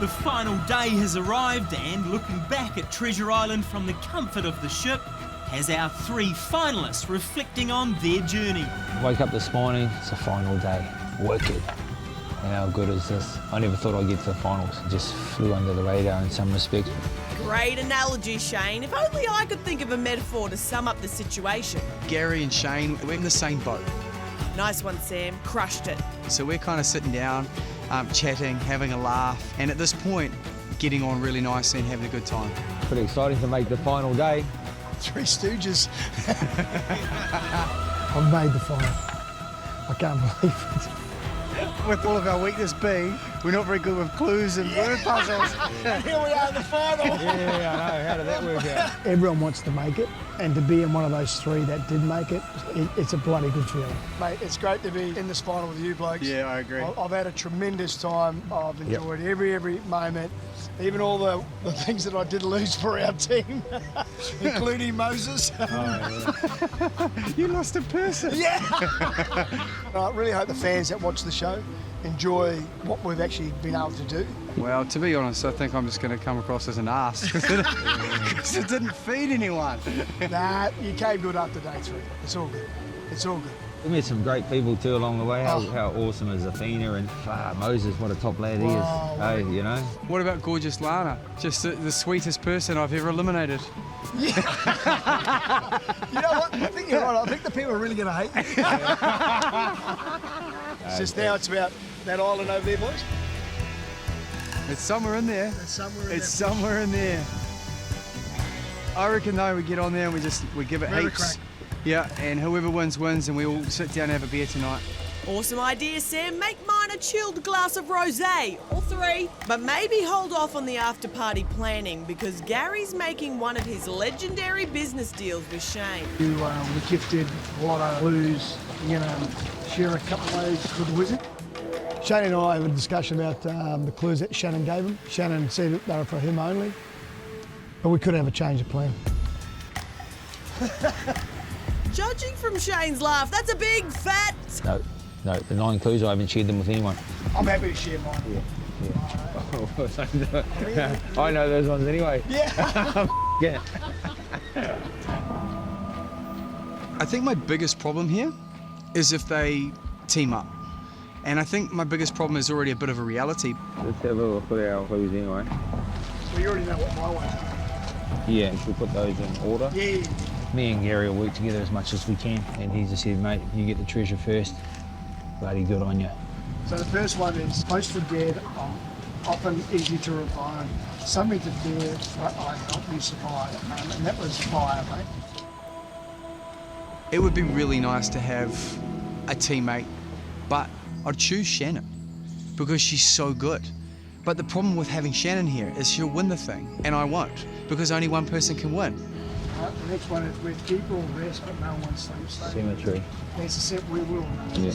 The final day has arrived and looking back at Treasure Island from the comfort of the ship has our 3 finalists reflecting on their journey. Woke up this morning, it's a final day, wicked. And how good is this? I never thought I'd get to the finals. It just flew under the radar in some respects. Great analogy, Shane. If only I could think of a metaphor to sum up the situation. Gary and Shane, we're in the same boat. Nice one, Sam. Crushed it. So we're kind of sitting down, chatting, having a laugh, and at this point, getting on really nicely and having a good time. Pretty exciting to make the final day. 3 Stooges. I've made the final. I can't believe it. With all of our weakness being, we're not very good with clues and word puzzles. Here we are in the final. Yeah, I know. How did that work out? Everyone wants to make it, and to be in one of those 3 that did make it, it's a bloody good feeling. Mate, it's great to be in this final with you blokes. Yeah, I agree. I've had a tremendous time. I've enjoyed every moment, even all the things that I did lose for our team, including Moses. Oh, yeah. You lost a person. Yeah. I really hope the fans that watch the show enjoy what we've actually been able to do. Well, to be honest, I think I'm just going to come across as an arse because it didn't feed anyone. Nah, you came good after day 3. It's all good. It's all good. We met some great people too along the way. How awesome is Athena and Moses, what a top lad he is. Hey, you know. What about gorgeous Lana? Just the sweetest person I've ever eliminated. You know what? I think you're right. I think the people are really going to hate you. It's just now it's about that island over there, boys. It's somewhere in there. It's somewhere in there. I reckon though we get on there and we give it heaps. Yeah, and whoever wins, wins, and we all sit down and have a beer tonight. Awesome idea, Sam. Make mine a chilled glass of rosé, or 3. But maybe hold off on the after-party planning because Gary's making one of his legendary business deals with Shane. You were gifted a lot of clues. You're going to share a couple of those with the wizard. Shane and I had a discussion about the clues that Shannon gave him. Shannon said that they were for him only, but we could have a change of plan. Judging from Shane's laugh, that's a big fat... No, the 9 clues, I haven't shared them with anyone. I'm happy to share mine. Yeah. I know those ones anyway. Yeah. Yeah. I think my biggest problem here is if they team up. And I think my biggest problem is already a bit of a reality. Let's have a look at our clues anyway. Well, you already know what my ones are. Yeah, should we put those in order? Yeah. Me and Gary will work together as much as we can, and he just said, mate, you get the treasure first. Bloody good on you. So the first one is close to dead, often easy to revive. Something to bear, but I help you survive. And that was fire, mate. It would be really nice to have a teammate, but I'd choose Shannon because she's so good. But the problem with having Shannon here is she'll win the thing, and I won't, because only one person can win. The next one is where people rest, but no one sleeps. Symmetry. That's a set we will. Yeah.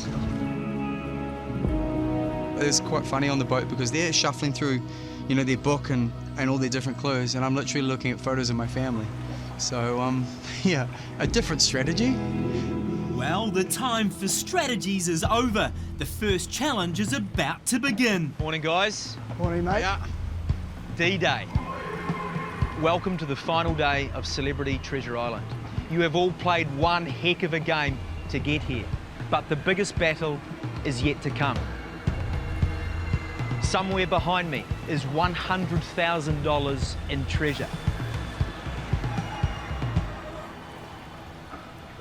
It's quite funny on the boat because they're shuffling through, you know, their book and all their different clues, and I'm literally looking at photos of my family. So, yeah, a different strategy. Well, the time for strategies is over. The first challenge is about to begin. Morning, guys. Morning, mate. Yeah. D-Day. Welcome to the final day of Celebrity Treasure Island. You have all played one heck of a game to get here, but the biggest battle is yet to come. Somewhere behind me is $100,000 in treasure.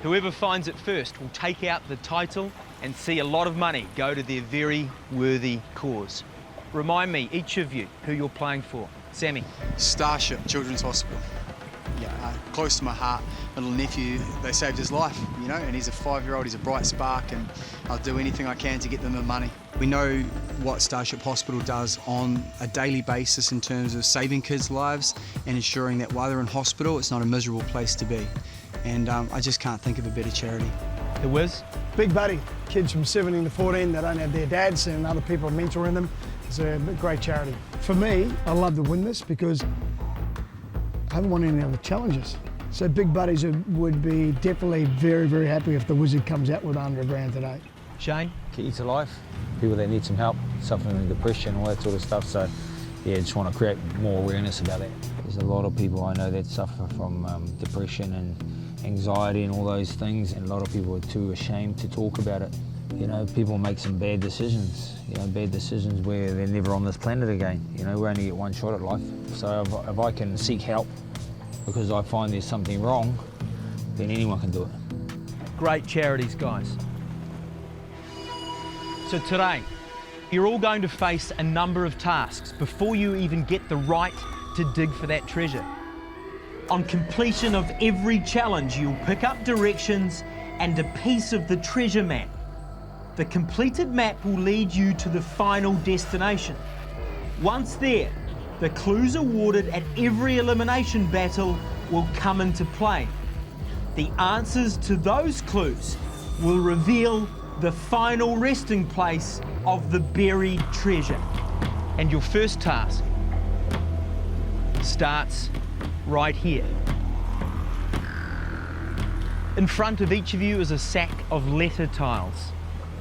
Whoever finds it first will take out the title and see a lot of money go to their very worthy cause. Remind me, each of you, who you're playing for. Sammy. Starship Children's Hospital. Yeah, close to my heart. My little nephew, they saved his life, you know, and he's a 5-year-old, he's a bright spark, and I'll do anything I can to get them the money. We know what Starship Hospital does on a daily basis in terms of saving kids' lives and ensuring that while they're in hospital, it's not a miserable place to be. And I just can't think of a better charity. The Wiz. Big Buddy. Kids from 17 to 14 that don't have their dads and other people mentoring them. It's a great charity. For me, I love to win this because I haven't won any other challenges. So Big Buddies would be definitely very, very happy if the Wizard comes out with $100 grand today. Shane. Key to life, people that need some help, suffering from depression, all that sort of stuff. So yeah, just want to create more awareness about that. There's a lot of people I know that suffer from depression and anxiety and all those things, and a lot of people are too ashamed to talk about it. You know, people make some bad decisions, you know, bad decisions where they're never on this planet again. You know, we only get one shot at life. So if I can seek help because I find there's something wrong, then anyone can do it. Great charities, guys. So today, you're all going to face a number of tasks before you even get the right to dig for that treasure. On completion of every challenge, you'll pick up directions and a piece of the treasure map. The completed map will lead you to the final destination. Once there, the clues awarded at every elimination battle will come into play. The answers to those clues will reveal the final resting place of the buried treasure. And your first task starts right here. In front of each of you is a sack of letter tiles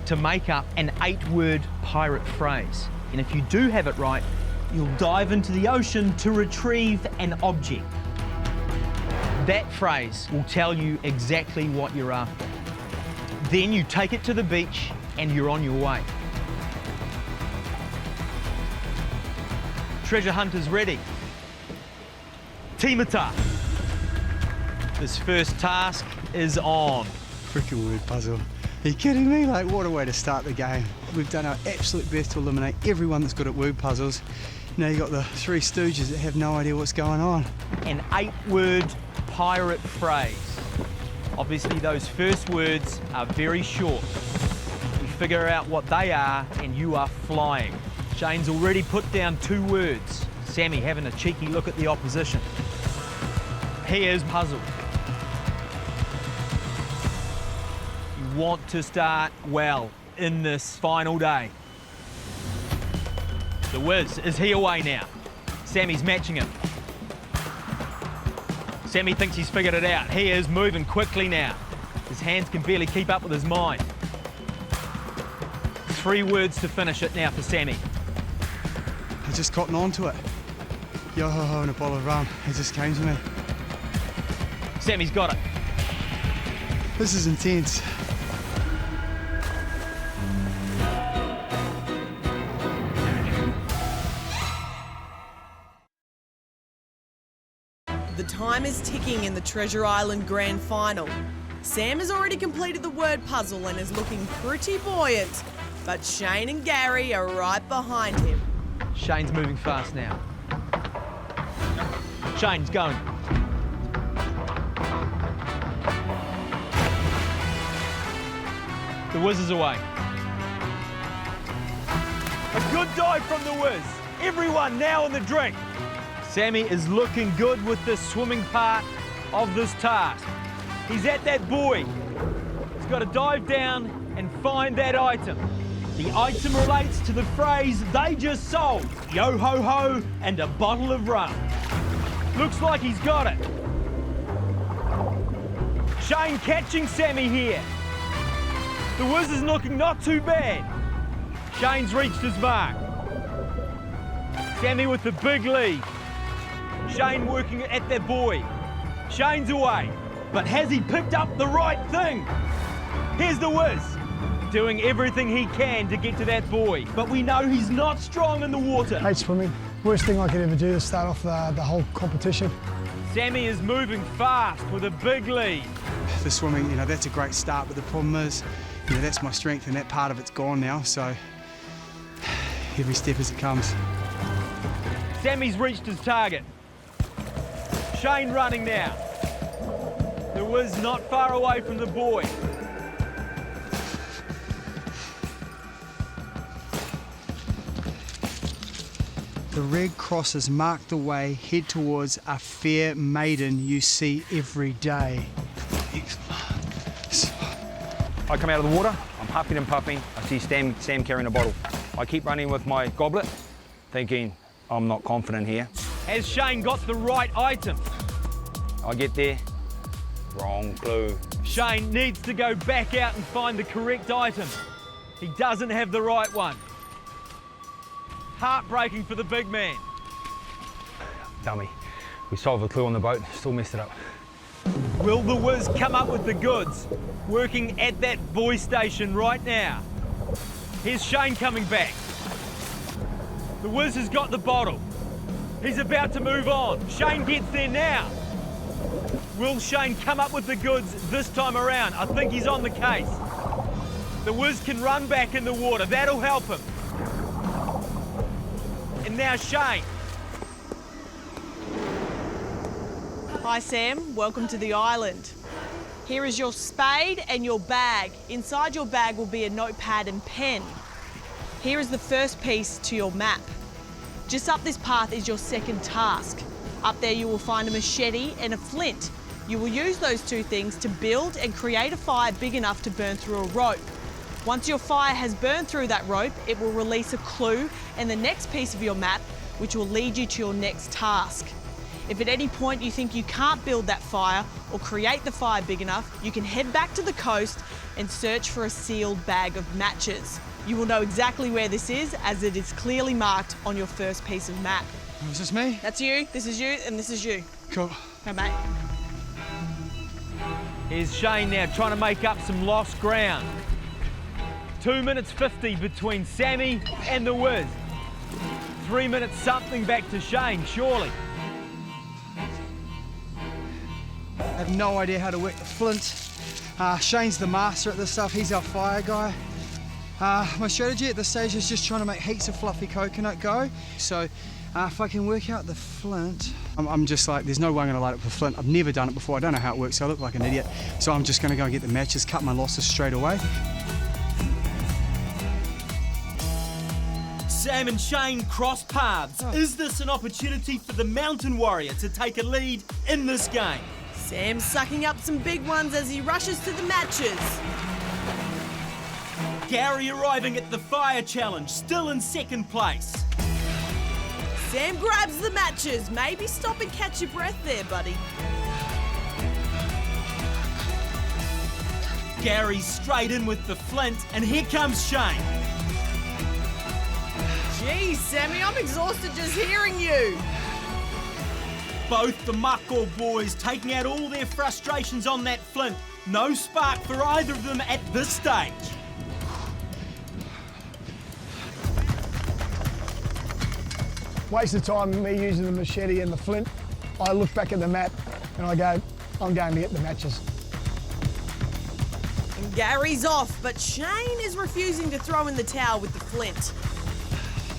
to make up an 8-word pirate phrase. And if you do have it right, you'll dive into the ocean to retrieve an object. That phrase will tell you exactly what you're after. Then you take it to the beach and you're on your way. Treasure hunters ready? Timata. This first task is on. Freaking word puzzle. Are you kidding me? Like, what a way to start the game. We've done our absolute best to eliminate everyone that's good at word puzzles. Now you've got the three stooges that have no idea what's going on. An 8-word pirate phrase. Obviously those first words are very short. You figure out what they are and you are flying. Shane's already put down 2 words. Sammy having a cheeky look at the opposition. He is puzzled. You want to start well in this final day. The Wiz, is he away now? Sammy's matching him. Sammy thinks he's figured it out. He is moving quickly now. His hands can barely keep up with his mind. 3 words to finish it now for Sammy. I just cotton on to it. Yo-ho-ho and a bottle of rum. It just came to me. Sammy's got it. This is intense. The time is ticking in the Treasure Island Grand Final. Sam has already completed the word puzzle and is looking pretty buoyant, but Shane and Gary are right behind him. Shane's moving fast now. Shane's going. The Wiz is away. A good dive from the Wiz. Everyone now in the drink. Sammy is looking good with the swimming part of this task. He's at that buoy. He's got to dive down and find that item. The item relates to the phrase they just sold. Yo-ho-ho and a bottle of rum. Looks like he's got it. Shane catching Sammy here. The Wiz is looking not too bad. Shane's reached his mark. Sammy with the big lead. Shane working at that buoy. Shane's away. But has he picked up the right thing? Here's the Wiz, doing everything he can to get to that buoy. But we know he's not strong in the water. Hate swimming. Worst thing I could ever do to start off the whole competition. Sammy is moving fast with a big lead. The swimming, you know, that's a great start, but the problem is, you know, that's my strength and that part of it's gone now, so every step as it comes. Sammy's reached his target. Shane running now. The Wiz not far away from the buoy. The red crosses mark the way, head towards a fair maiden you see every day. I come out of the water, I'm huffing and puffing, I see Sam carrying a bottle. I keep running with my goblet, thinking I'm not confident here. Has Shane got the right item? I get there, wrong clue. Shane needs to go back out and find the correct item. He doesn't have the right one. Heartbreaking for the big man. Dummy. We solved a clue on the boat, still messed it up. Will the Wiz come up with the goods? Working at that buoy station right now. Here's Shane coming back. The Wiz has got the bottle. He's about to move on. Shane gets there now. Will Shane come up with the goods this time around? I think he's on the case. The Wiz can run back in the water. That'll help him. And now Shane. Hi Sam, welcome to the island. Here is your spade and your bag. Inside your bag will be a notepad and pen. Here is the first piece to your map. Just up this path is your second task. Up there you will find a machete and a flint. You will use those two things to build and create a fire big enough to burn through a rope. Once your fire has burned through that rope, it will release a clue and the next piece of your map, which will lead you to your next task. If at any point you think you can't build that fire or create the fire big enough, you can head back to the coast and search for a sealed bag of matches. You will know exactly where this is as it is clearly marked on your first piece of map. Is this me? That's you, this is you, and this is you. Cool. Okay, mate. Here's Shane now trying to make up some lost ground. 2 minutes 50 between Sammy and the Wiz. 3 minutes something back to Shane, surely. I have no idea how to work the flint. Shane's the master at this stuff. He's our fire guy. My strategy at this stage is just trying to make heaps of fluffy coconut go. So if I can work out the flint, I'm just like, there's no way I'm gonna light up the flint. I've never done it before. I don't know how it works, so I look like an idiot. So I'm just gonna go and get the matches, cut my losses straight away. Sam and Shane cross paths. Is this an opportunity for the Mountain Warrior to take a lead in this game? Sam's sucking up some big ones as he rushes to the matches. Gary arriving at the fire challenge, still in second place. Sam grabs the matches. Maybe stop and catch your breath there, buddy. Gary's straight in with the flint, and here comes Shane. Geez, Sammy, I'm exhausted just hearing you. Both the Muckle boys taking out all their frustrations on that flint. No spark for either of them at this stage. Waste of time me using the machete and the flint. I look back at the map and I go, I'm going to get the matches. And Gary's off, but Shane is refusing to throw in the towel with the flint.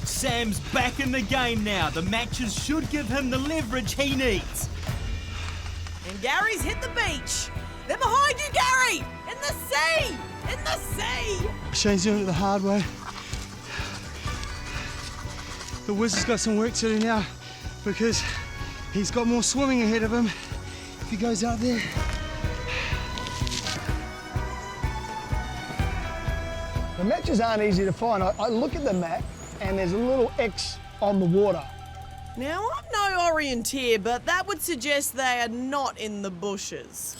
Sam's back in the game now. The matches should give him the leverage he needs. And Gary's hit the beach. They're behind you, Gary! In the sea! In the sea! Shane's doing it the hard way. The Wiz has got some work to do now because he's got more swimming ahead of him if he goes out there. The matches aren't easy to find. I look at the map and there's a little X on the water. Now, I'm no orienteer, but that would suggest they are not in the bushes.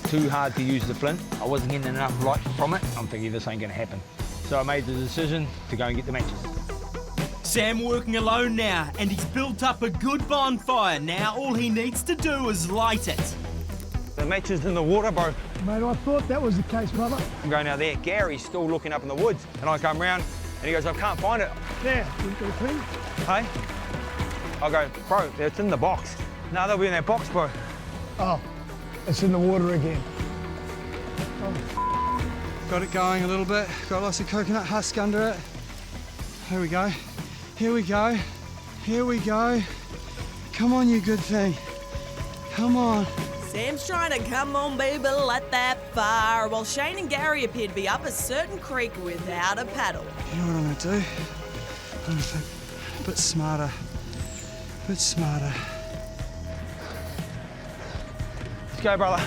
Too hard to use the flint. I wasn't getting enough light from it. I'm thinking this ain't gonna happen. So I made the decision to go and get the matches. Sam working alone now, and he's built up a good bonfire. Now all he needs to do is light it. The matches in the water, bro. Mate, I thought that was the case, brother. I'm going out there. Gary's still looking up in the woods. And I come round and he goes, I can't find it. There, you got a thing? Hey? I go, bro, it's in the box. No, they'll be in that box, bro. Oh, it's in the water again. Got it going a little bit. Got lots of coconut husk under it. Here we go. Here we go. Here we go. Come on, you good thing. Come on. Sam's trying to come on, baby, light that fire, while Shane and Gary appear to be up a certain creek without a paddle. You know what I'm gonna do? I'm gonna think a bit smarter. A bit smarter. Let's go, brother.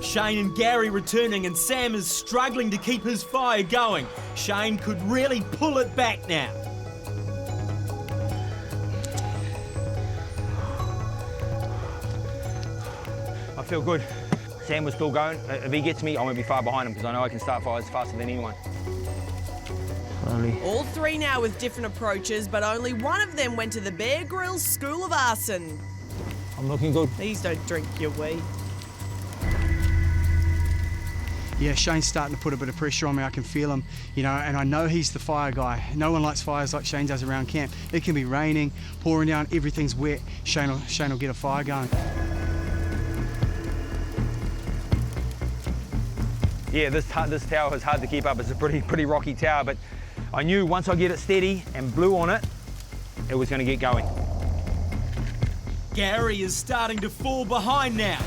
Shane and Gary returning, and Sam is struggling to keep his fire going. Shane could really pull it back now. I feel good. Sam was still going. If he gets me, I'm going to be far behind him because I know I can start fires faster than anyone. All three now with different approaches, but only one of them went to the Bear Grylls School of Arson. I'm looking good. Please don't drink your weed. Yeah, Shane's starting to put a bit of pressure on me. I can feel him, you know, and I know he's the fire guy. No one likes fires like Shane does around camp. It can be raining, pouring down, everything's wet. Shane will get a fire going. Yeah, this tower is hard to keep up. It's a pretty rocky tower, but I knew once I get it steady and blew on it, it was going to get going. Gary is starting to fall behind now.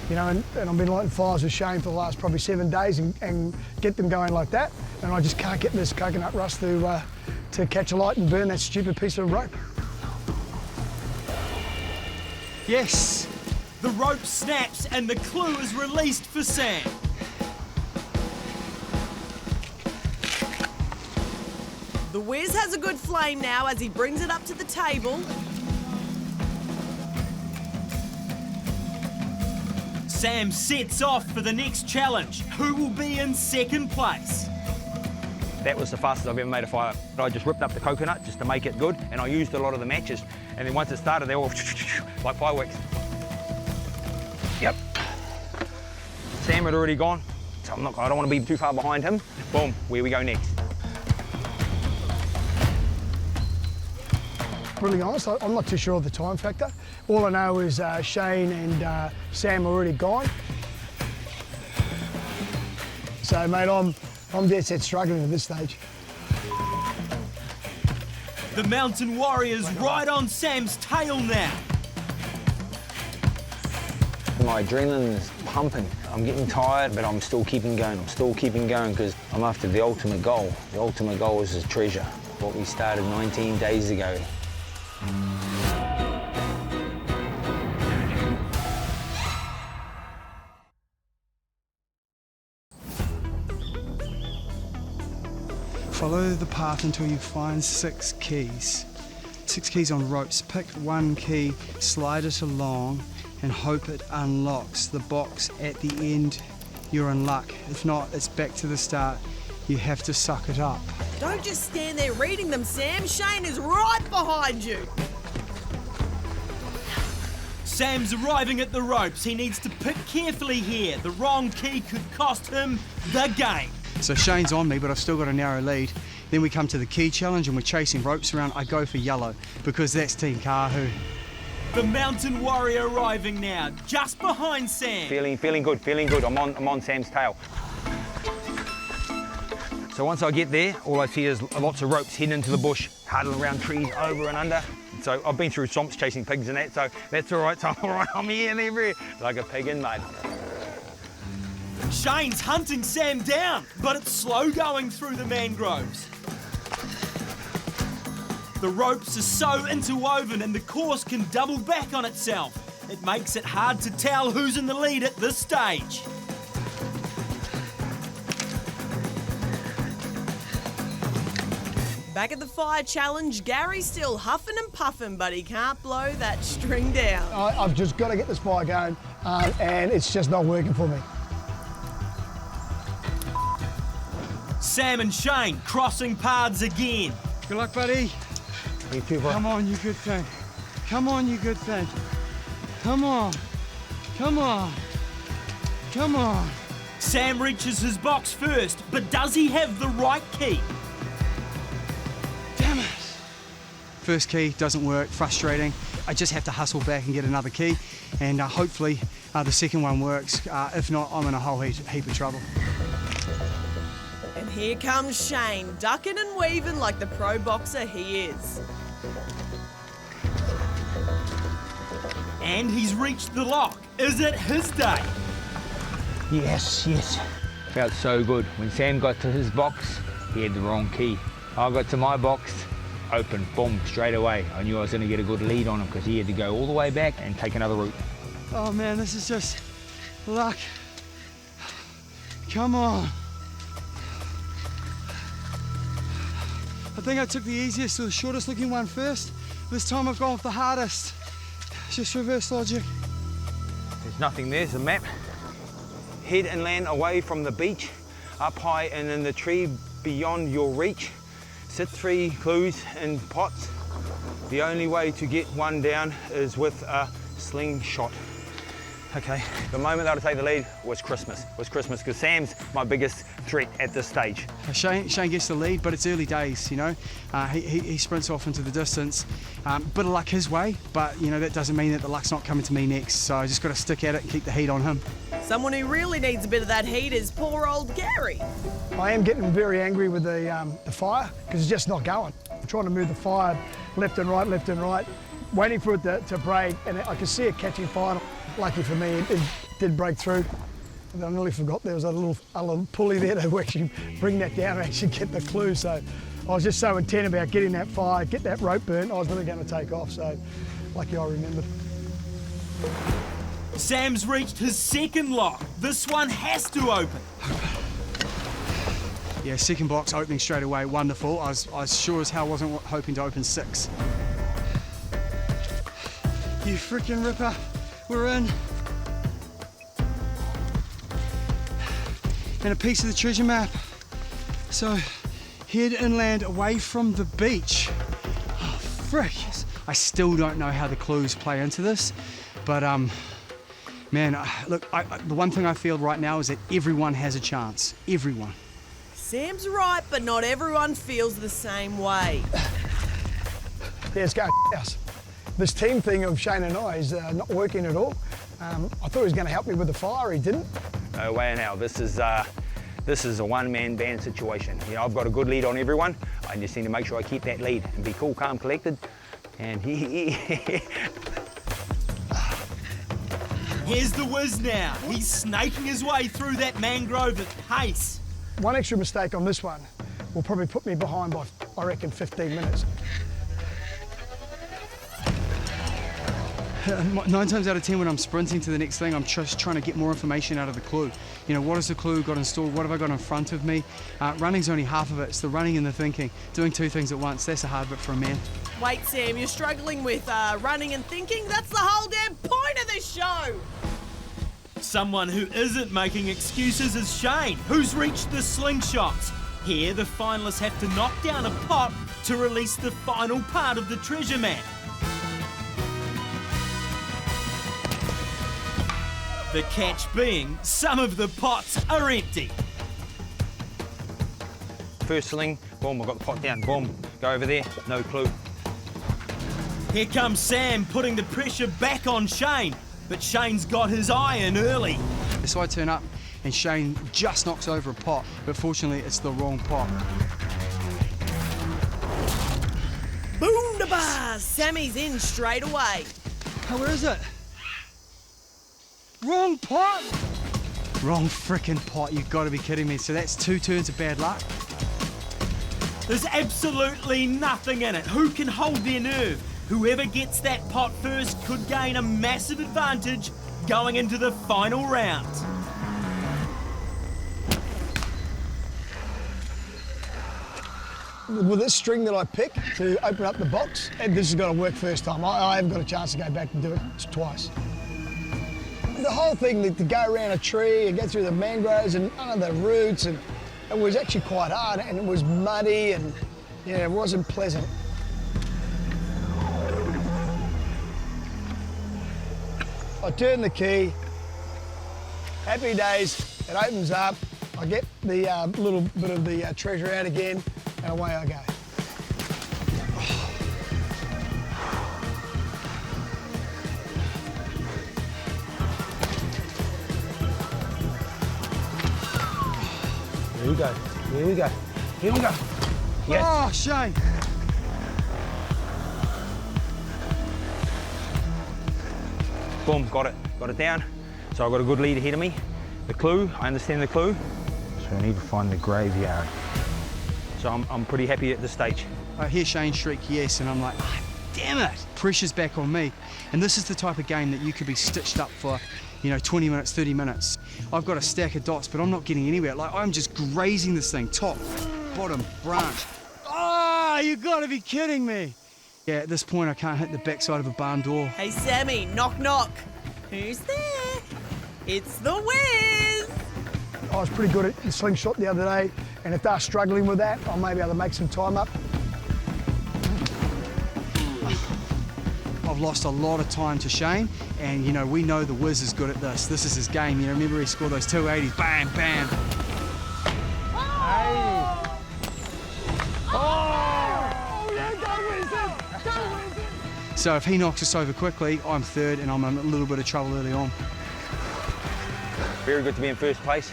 You know, and I've been lighting fires with Shane for the last probably 7 days and get them going like that, and I just can't get this coconut rust to catch a light and burn that stupid piece of rope. Yes! The rope snaps and the clue is released for Sam. The Wiz has a good flame now as he brings it up to the table. Sam sets off for the next challenge. Who will be in second place? That was the fastest I've ever made a fire. I just ripped up the coconut just to make it good, and I used a lot of the matches. And then once it started, they all like fireworks. Yep. Sam had already gone, so I don't want to be too far behind him. Boom, where we go next. Really honest, I'm not too sure of the time factor. All I know is Shane and Sam are already gone. So, mate, I'm dead set struggling at this stage. The Mountain Warrior's right on Sam's tail now. My adrenaline is pumping. I'm getting tired, but I'm still keeping going. I'm still keeping going because I'm after the ultimate goal. The ultimate goal is the treasure, what we started 19 days ago. Follow the path until you find 6 keys. 6 keys on ropes. Pick one key, slide it along, and hope it unlocks the box at the end. You're in luck. If not, it's back to the start. You have to suck it up. Don't just stand there reading them, Sam. Shane is right behind you. Sam's arriving at the ropes. He needs to pick carefully here. The wrong key could cost him the game. So Shane's on me, but I've still got a narrow lead. Then we come to the key challenge and we're chasing ropes around. I go for yellow because that's Team Kahu. The Mountain Warrior arriving now, just behind Sam. Feeling good, feeling good. I'm on Sam's tail. So once I get there, all I see is lots of ropes heading into the bush, huddling around trees, over and under. So I've been through swamps chasing pigs and that, so that's all right. So I'm all right, I'm here and everywhere, like a pig in mud. Shane's hunting Sam down, but it's slow going through the mangroves. The ropes are so interwoven and the course can double back on itself. It makes it hard to tell who's in the lead at this stage. Back at the fire challenge, Gary's still huffing and puffing, but he can't blow that string down. I've just got to get this fire going, and it's just not working for me. Sam and Shane crossing paths again. Good luck, buddy. You too, bro. Come on, you good thing. Come on, you good thing. Come on. Come on. Come on. Sam reaches his box first, but does he have the right key? Damn it. First key doesn't work, frustrating. I just have to hustle back and get another key, and hopefully the second one works. If not, I'm in a whole heap of trouble. And here comes Shane, ducking and weaving like the pro boxer he is. And he's reached the lock. Is it his day? Yes, yes. Felt so good. When Sam got to his box, he had the wrong key. I got to my box, open, boom, straight away. I knew I was going to get a good lead on him because he had to go all the way back and take another route. Oh man, this is just luck. Come on. I think I took the easiest or the shortest looking one first. This time I've gone with the hardest. It's just reverse logic. There's nothing there, there's a map. head and land away from the beach, up high and in the tree beyond your reach. Sit 3 clues in pots. The only way to get one down is with a slingshot. Okay, the moment that I take the lead was Christmas because Sam's my biggest threat at this stage. Shane gets the lead, but it's early days, you know. He sprints off into the distance. Bit of luck his way, but you know that doesn't mean that the luck's not coming to me next. So I just got to stick at it and keep the heat on him. Someone who really needs a bit of that heat is poor old Gary. I am getting very angry with the fire because it's just not going. I'm trying to move the fire left and right, waiting for it to break, and I can see it catching fire. Lucky for me, it did break through. And I nearly forgot there was a little pulley there to actually bring that down and actually get the clue. So I was just so intent about getting that fire, get that rope burnt, I was really going to take off. So lucky I remembered. Sam's reached his second lock. This one has to open. Yeah, second box opening straight away, wonderful. I was sure as hell wasn't hoping to open 6. You freaking ripper. We're in. And a piece of the treasure map. So, head inland away from the beach. Oh, frick. I still don't know how the clues play into this, but man, look, the one thing I feel right now is that everyone has a chance. Everyone. Sam's right, but not everyone feels the same way. Yeah, it's going house. This team thing of Shane and I is not working at all. I thought he was going to help me with the fire, he didn't. No way in hell. This is a one-man band situation. You know, I've got a good lead on everyone. I just need to make sure I keep that lead and be cool, calm, collected. And Here's the whiz now. He's snaking his way through that mangrove at pace. One extra mistake on this one will probably put me behind by, I reckon, 15 minutes. 9 times out of 10 when I'm sprinting to the next thing, I'm just trying to get more information out of the clue. You know, what has the clue got installed? What have I got in front of me? Running's only half of it. It's the running and the thinking. Doing 2 things at once, that's a hard bit for a man. Wait, Sam, you're struggling with running and thinking? That's the whole damn point of this show! Someone who isn't making excuses is Shane, who's reached the slingshots. Here, the finalists have to knock down a pot to release the final part of the treasure map. The catch being, some of the pots are empty. first sling, boom, I got the pot down, boom, go over there, no clue. Here comes Sam putting the pressure back on Shane, but Shane's got his eye in early. So I turn up and Shane just knocks over a pot, but fortunately it's the wrong pot. Boom da bars! Sammy's in straight away. Oh, where is it? Wrong pot! Wrong frickin' pot, you've got to be kidding me. So that's 2 turns of bad luck. There's absolutely nothing in it. Who can hold their nerve? Whoever gets that pot first could gain a massive advantage going into the final round. With this string that I pick to open up the box, and this has got to work first time. I haven't got a chance to go back and do it twice. The whole thing, to go around a tree and get through the mangroves and under the roots, and it was actually quite hard, and it was muddy, and yeah, it wasn't pleasant. I turn the key, happy days, it opens up, I get the little bit of the treasure out again, and away I go. Here we go, here we go, here we go. Yes. Oh, Shane! Boom, got it down. So I've got a good lead ahead of me. The clue, I understand the clue. So I need to find the graveyard. So I'm pretty happy at this stage. I hear Shane shriek yes, and I'm like, oh, damn it! Pressure's back on me. And this is the type of game that you could be stitched up for, you know, 20 minutes, 30 minutes. I've got a stack of dots, but I'm not getting anywhere. Like, I'm just grazing this thing, top, bottom, branch. Oh, you gotta be kidding me. Yeah, at this point, I can't hit the backside of a barn door. Hey, Sammy, knock knock. Who's there? It's the Wiz. I was pretty good at the slingshot the other day, and if they're struggling with that, I may be able to make some time up. I've lost a lot of time to Shane, and you know, we know the Wiz is good at this. This is his game. You know, remember he scored those 280s, bam, bam. So if he knocks us over quickly, I'm third, and I'm in a little bit of trouble early on. Very good to be in first place.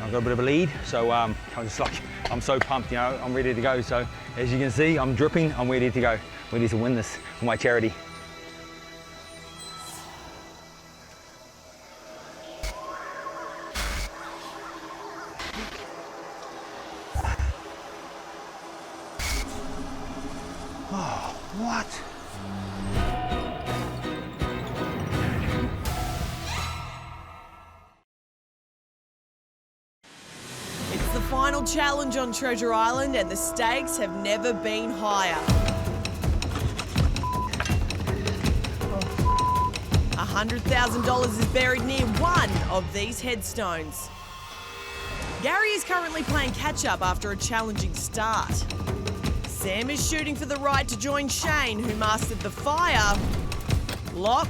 I've got a bit of a lead, so I'm so pumped, you know, I'm ready to go. So as you can see, I'm dripping, I'm ready to go. Ready to win this for my charity. Oh, what? It's the final challenge on Treasure Island, and the stakes have never been higher. $100,000 is buried near one of these headstones. Gary is currently playing catch-up after a challenging start. Sam is shooting for the right to join Shane, who mastered the fire, lock,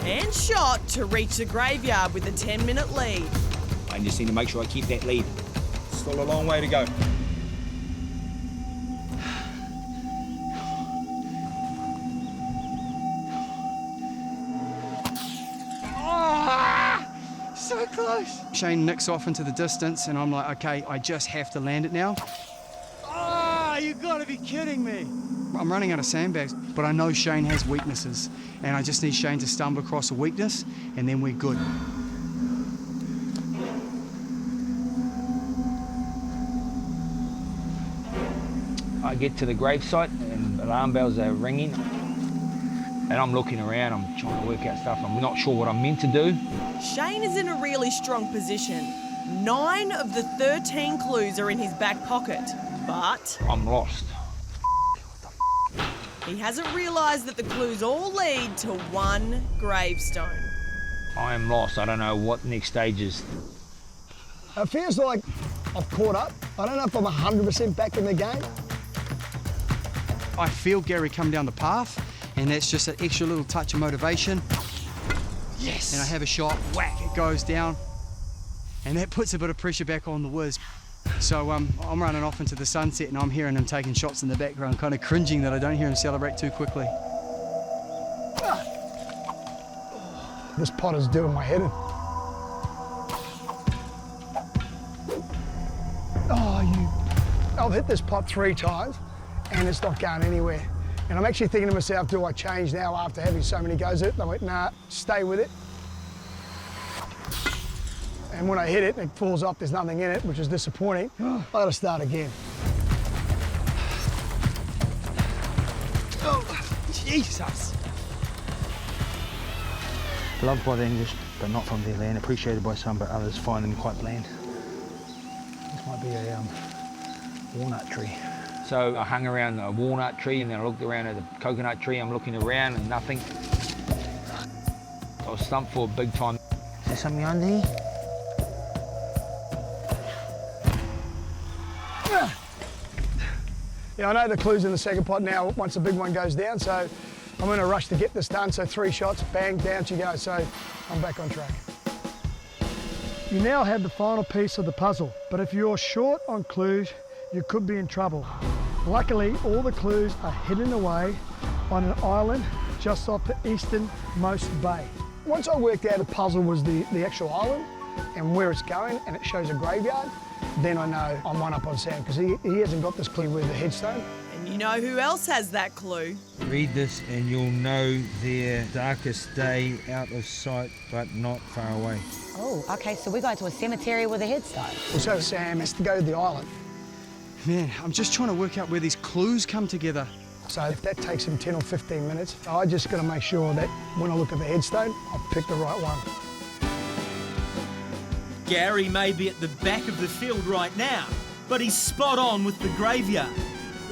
and shot to reach the graveyard with a 10-minute lead. I just need to make sure I keep that lead. Still a long way to go. So close. Shane nicks off into the distance, and I'm like, okay, I just have to land it now. Oh, you gotta be kidding me. I'm running out of sandbags, but I know Shane has weaknesses, and I just need Shane to stumble across a weakness, and then we're good. I get to the gravesite and alarm bells are ringing. And I'm looking around, I'm trying to work out stuff. I'm not sure what I'm meant to do. Shane is in a really strong position. 9 of the 13 clues are in his back pocket, but I'm lost. he hasn't realised that the clues all lead to one gravestone. I am lost. I don't know what next stage is. It feels like I've caught up. I don't know if I'm 100% back in the game. I feel Gary come down the path, and that's just an extra little touch of motivation. Yes! And I have a shot, whack, it goes down. And that puts a bit of pressure back on the Wiz. So I'm running off into the sunset, and I'm hearing him taking shots in the background, kind of cringing that I don't hear him celebrate too quickly. This pot is doing my head in. I've hit this pot 3 times, and it's not going anywhere. And I'm actually thinking to myself, do I change now after having so many goes at it? And I went, nah, stay with it. And when I hit it, it falls off, there's nothing in it, which is disappointing. I gotta start again. Oh, Jesus! Loved by the English, but not from their land. Appreciated by some, but others find them quite bland. This might be a walnut tree. So I hung around a walnut tree, and then I looked around at the coconut tree. I'm looking around and nothing. I was stumped for a big time. Is there something on there? Yeah, I know the clues in the second pot now once the big one goes down, so I'm in a rush to get this done. So 3 shots, bang, down she goes. So I'm back on track. You now have the final piece of the puzzle, but if you're short on clues, you could be in trouble. Luckily, all the clues are hidden away on an island just off the easternmost bay. Once I worked out the puzzle was the actual island and where it's going, and it shows a graveyard, then I know I'm one up on Sam, because he hasn't got this clue with the headstone. And you know who else has that clue? Read this and you'll know their darkest day out of sight, but not far away. Oh, okay, so we're going to a cemetery with a headstone. So Sam has to go to the island. Man, I'm just trying to work out where these clues come together. So if that takes him 10 or 15 minutes, I just got to make sure that when I look at the headstone, I've picked the right one. Gary may be at the back of the field right now, but he's spot on with the graveyard.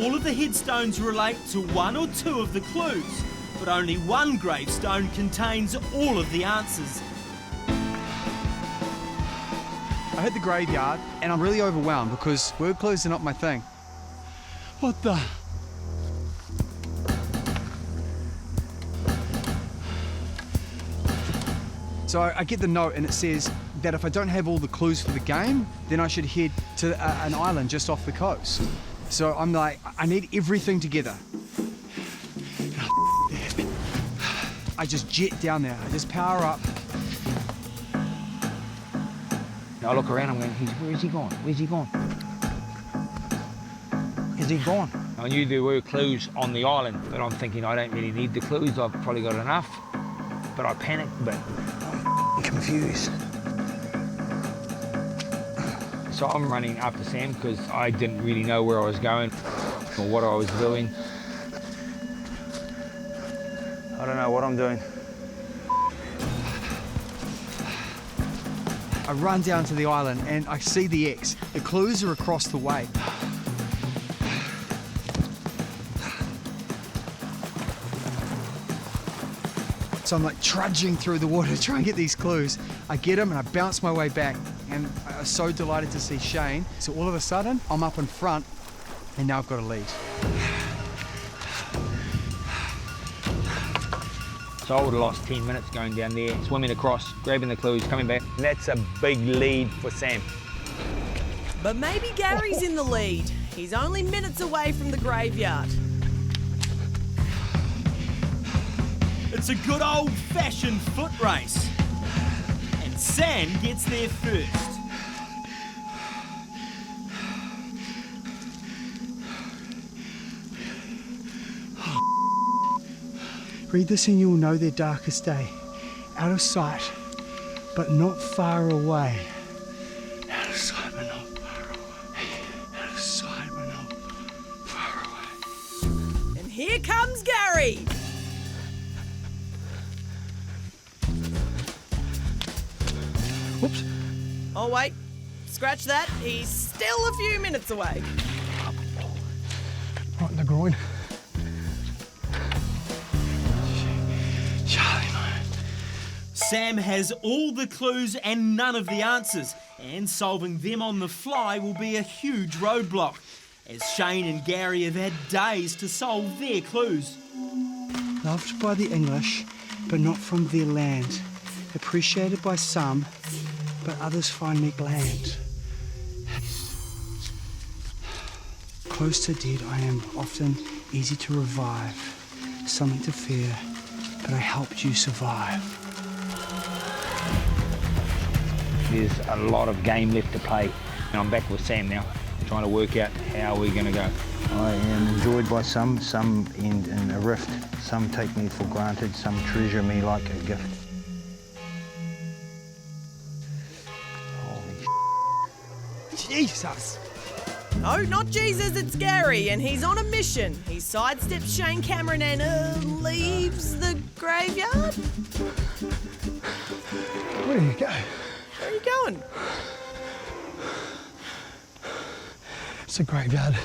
All of the headstones relate to 1 or 2 of the clues, but only one gravestone contains all of the answers. I hit the graveyard and I'm really overwhelmed because word clues are not my thing. What the? So I get the note and it says that if I don't have all the clues for the game, then I should head to an island just off the coast. So I'm like, I need everything together. I just jet down there, I just power up. I look around, I'm going, where's he gone? Where's he gone? Is he gone? I knew there were clues on the island, but I'm thinking I don't really need the clues, I've probably got enough. But I panicked, but I'm confused. So I'm running after Sam because I didn't really know where I was going or what I was doing. I don't know what I'm doing. I run down to the island and I see the X. The clues are across the way. So I'm like trudging through the water to try and get these clues. I get them and I bounce my way back. And I was so delighted to see Shane. So all of a sudden, I'm up in front and now I've got a lead. So I would have lost 10 minutes going down there, swimming across, grabbing the clues, coming back. And that's a big lead for Sam. But maybe Gary's in the lead. He's only minutes away from the graveyard. It's a good old-fashioned foot race. And Sam gets there first. Read this and you'll know their darkest day. Out of sight, but not far away. Out of sight, but not far away. Out of sight, but not far away. And here comes Gary. Whoops. Oh, wait. Scratch that. He's still a few minutes away. Right in the groin. Sam has all the clues and none of the answers, and solving them on the fly will be a huge roadblock, as Shane and Gary have had days to solve their clues. Loved by the English, but not from their land. Appreciated by some, but others find me bland. Close to dead, I am often easy to revive. Something to fear, but I helped you survive. There's a lot of game left to play. And I'm back with Sam now, trying to work out how we're going to go. I am enjoyed by some end in a rift. Some take me for granted, some treasure me like a gift. Holy Jesus! No, not Jesus, it's Gary, and he's on a mission. He sidesteps Shane Cameron and leaves the graveyard? Where do you go? Where are you going? It's a graveyard.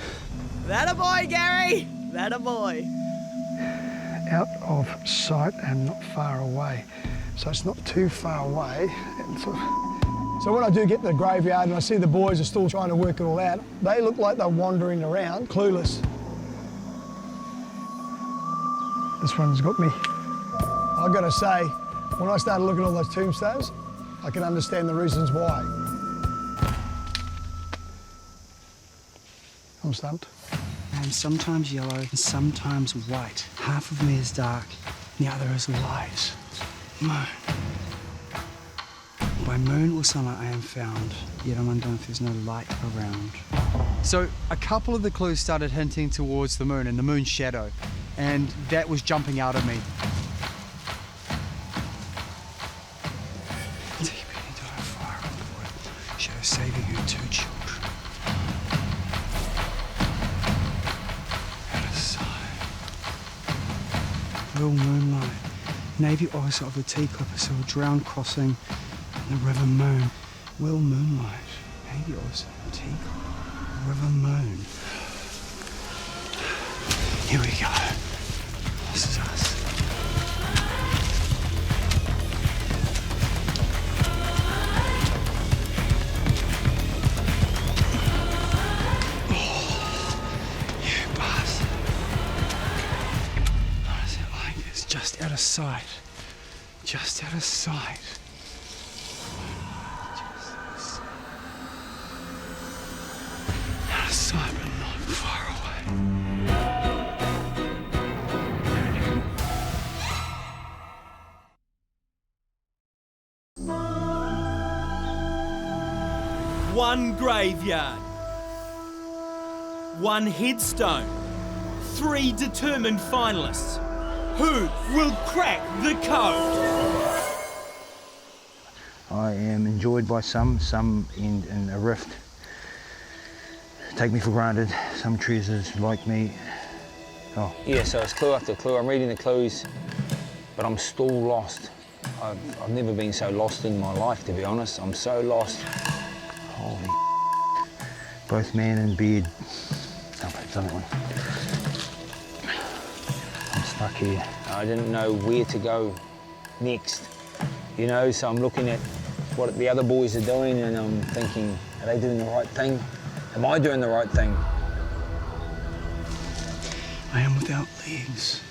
That a boy, Gary. That a boy. Out of sight and not far away. So it's not too far away. So when I do get to the graveyard and I see the boys are still trying to work it all out, they look like they're wandering around, clueless. This one's got me. I've got to say, when I started looking at all those tombstones, I can understand the reasons why. I'm stumped. I am sometimes yellow and sometimes white. Half of me is dark, the other is light. Moon. By moon or sunlight I am found, yet I'm undone if there's no light around. So a couple of the clues started hinting towards the moon and the moon's shadow, and that was jumping out at me. Deep into the fire of the wood, shadow saving her two children. Out of sight. Will moonlight, navy officer of the tea clipper, saw a drowned crossing the river moon. Will moonlight, maybe also tea clipper, river moon. Here we go. This is us. sight. Just out of sight. Out of sight, but not far away. One graveyard, one headstone, 3 determined finalists. Who will crack the code? I am enjoyed by some end in a rift. Take me for granted, some treasures like me. Oh. Yeah, so it's clue after clue. I'm reading the clues, but I'm still lost. I've never been so lost in my life, to be honest. I'm so lost. Holy both man and beard. Oh, it's on that one. I'm stuck here. I didn't know where to go next, you know, so I'm looking at what the other boys are doing and I'm thinking, are they doing the right thing? Am I doing the right thing? I am without legs.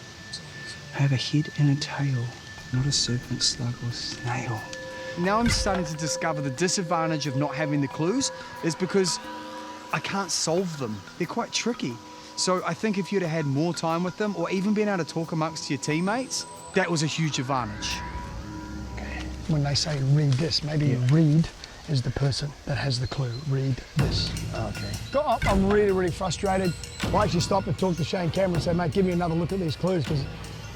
I have a head and a tail, not a serpent, slug or snail. Now I'm starting to discover the disadvantage of not having the clues is because I can't solve them. They're quite tricky. So I think if you'd have had more time with them or even been able to talk amongst your teammates, that was a huge advantage. When they say read this, maybe read is the person that has the clue. Read this. Okay. I'm really, really frustrated. I actually stopped and talked to Shane Cameron and said, mate, give me another look at these clues because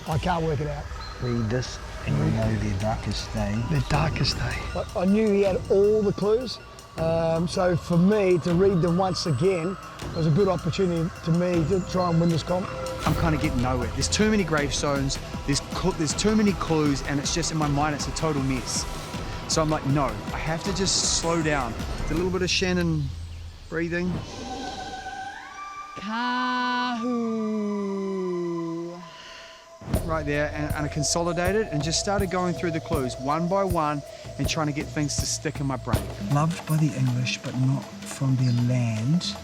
I can't work it out. Read this and you'll know their darkest day. Their darkest day. I knew he had all the clues. So for me to read them once again was a good opportunity to me to try and win this comp. I'm kind of getting nowhere. There's too many gravestones, there's too many clues, and it's just in my mind, it's a total mess. So I'm like, no, I have to just slow down. A little bit of Shannon breathing. Kahoo. Right there, and I consolidated and just started going through the clues one by one and trying to get things to stick in my brain. Loved by the English, but not from their land.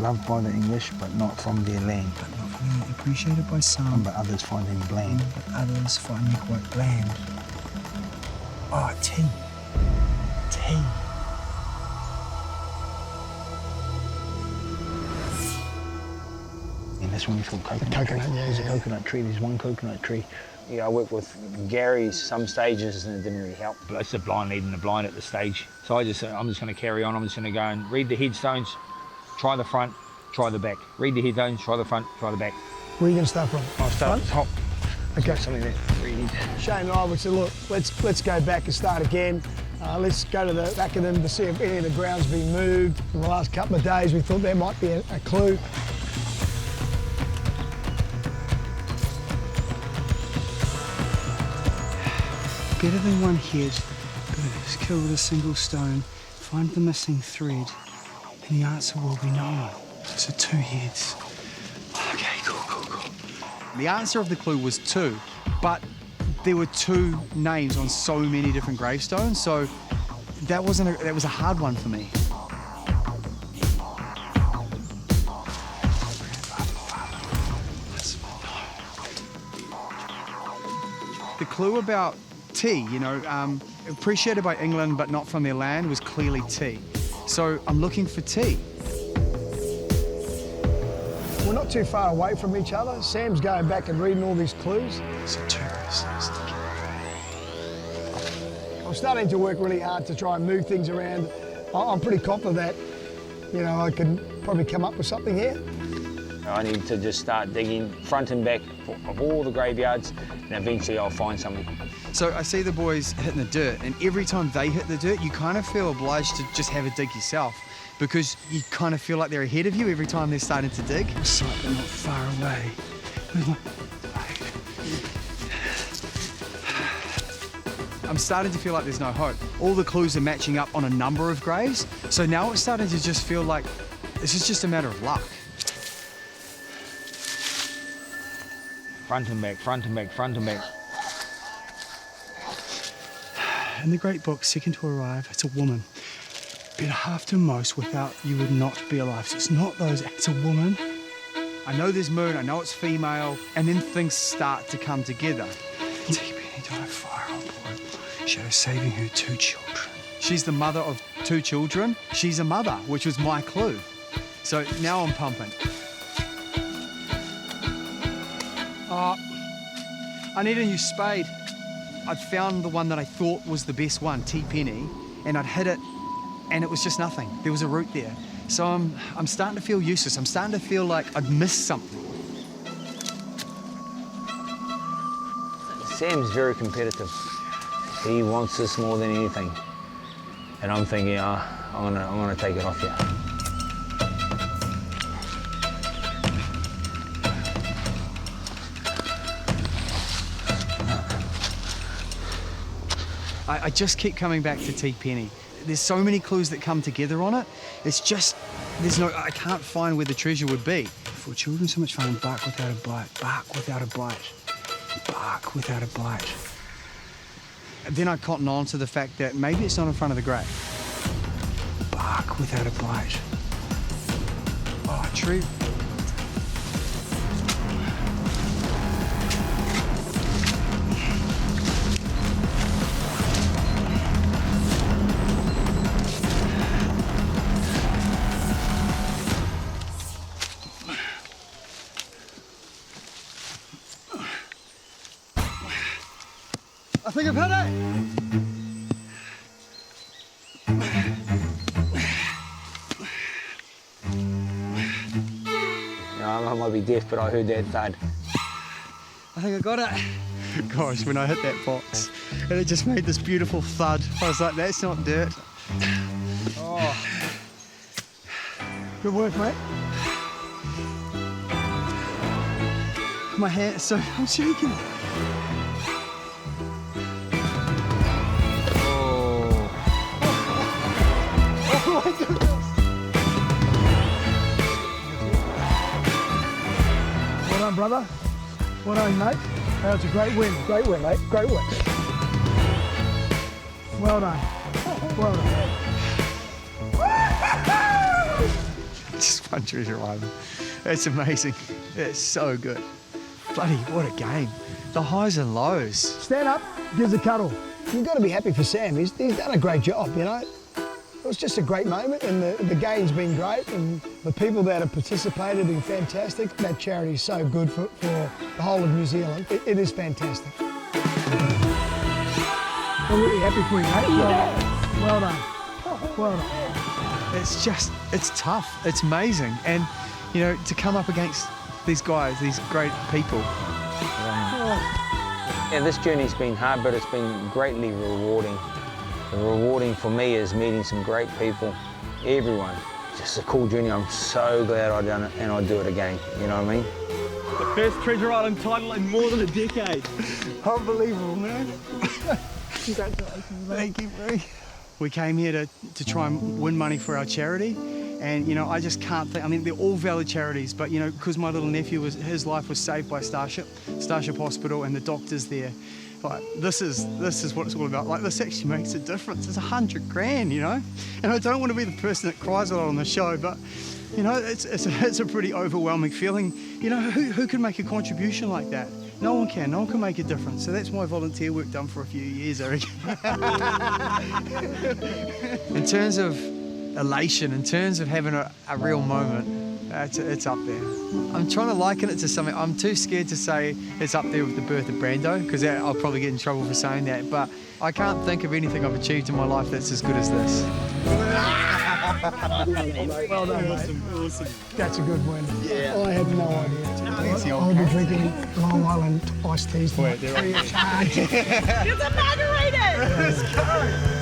Loved by the English, but not from their land. But not from their, appreciated by some. But others find him bland. But others find me quite bland. Oh, tea. Tea. And this one is called coconut. Coconut, tree. yeah, There's a yeah. coconut tree. There's one coconut tree. Yeah, I worked with Gary's some stages and it didn't really help. But it's the blind leading the blind at the stage. So I'm just going to carry on. I'm just going to go and read the headstones, try the front, try the back. Read the headstones, try the front, try the back. Where are you going to start from? I'll start at the top. Okay. Something that read. Shane and I would say, look, let's go back and start again. Let's go to the back of them to see if any of the ground's been moved. In the last couple of days, we thought there might be a clue. Better than one head, but if it's killed with a single stone, find the missing thread, and the answer will be known. So 2 heads. Okay, cool. The answer of the clue was 2, but there were 2 names on so many different gravestones, so that was a hard one for me. The clue about tea, you know, appreciated by England but not from their land, was clearly tea. So I'm looking for tea. We're not too far away from each other. Sam's going back and reading all these clues. So 2 persons. I'm starting to work really hard to try and move things around. I'm pretty confident that, you know, I can probably come up with something here. I need to just start digging front and back of all the graveyards and eventually I'll find something. So I see the boys hitting the dirt, and every time they hit the dirt, you kind of feel obliged to just have a dig yourself because you kind of feel like they're ahead of you every time they're starting to dig. Sight, but not far away. Where's my... I'm starting to feel like there's no hope. All the clues are matching up on a number of graves, so now it's starting to just feel like this is just a matter of luck. Front and back, front and back, front and back. In the great book, second to arrive, it's a woman. Better half to most, without you would not be alive. So it's not those, it's a woman. I know there's moon, I know it's female, and then things start to come together. T-Penny died of fire on board. Shadow saving her 2 children. She's the mother of 2 children. She's a mother, which was my clue. So now I'm pumping. I need a new spade. I'd found the one that I thought was the best one, T-Penny, and I'd hit it, and it was just nothing. There was a root there. So I'm starting to feel useless. I'm starting to feel like I'd missed something. Sam's very competitive. He wants this more than anything. And I'm thinking, I'm gonna take it off you. I just keep coming back to T-Penny. There's so many clues that come together on it. It's just, I can't find where the treasure would be. For children, so much fun. Bark without a bite. Bark without a bite. Bark without a bite. And then I cotton on to the fact that maybe it's not in front of the grave. Bark without a bite. Oh, true. I think I've hit it. I might be deaf, but I heard that thud. I think I got it. Gosh, when I hit that box and it just made this beautiful thud, I was like, that's not dirt. Oh. Good work, mate. My hand, so I'm shaking. Well done, brother. Well done, mate. That was a great win, mate. Great win. Well done. Well done. Just one treasure island. It's amazing. It's so good. Bloody, what a game. The highs and lows. Stand up, gives a cuddle. You've got to be happy for Sam. He's done a great job, you know. It was just a great moment, and the game's been great, and the people that have participated have been fantastic. That charity is so good for the whole of New Zealand. It is fantastic. I'm really happy for you, mate. Well done. Well done. It's just, it's tough. It's amazing. And, you know, to come up against these guys, these great people. Yeah, this journey's been hard, but it's been greatly rewarding. The rewarding for me is meeting some great people, everyone. Just a cool journey. I'm so glad I've done it, and I'll do it again, you know what I mean? The first Treasure Island title in more than a decade. Unbelievable, man. Congratulations, mate. Thank you, Bree. We came here to try and win money for our charity, and, you know, I just can't think, I mean, they're all valid charities, but, you know, because my little nephew, his life was saved by Starship Hospital, and the doctors there. Like, this is what it's all about. Like, this actually makes a difference. It's $100,000, you know? And I don't want to be the person that cries a lot on the show, but, you know, it's a pretty overwhelming feeling. You know, who can make a contribution like that? No one can. No one can make a difference. So that's my volunteer work done for a few years, I reckon. In terms of elation, in terms of having a real moment, it's up there. I'm trying to liken it to something. I'm too scared to say it's up there with the birth of Brando, because I'll probably get in trouble for saying that, but I can't think of anything I've achieved in my life that's as good as this. Well done, mate. Awesome. That's a good win. Yeah. I had no idea. I'll be drinking Long Island iced teas free of charge. It's a margarita! Let's go.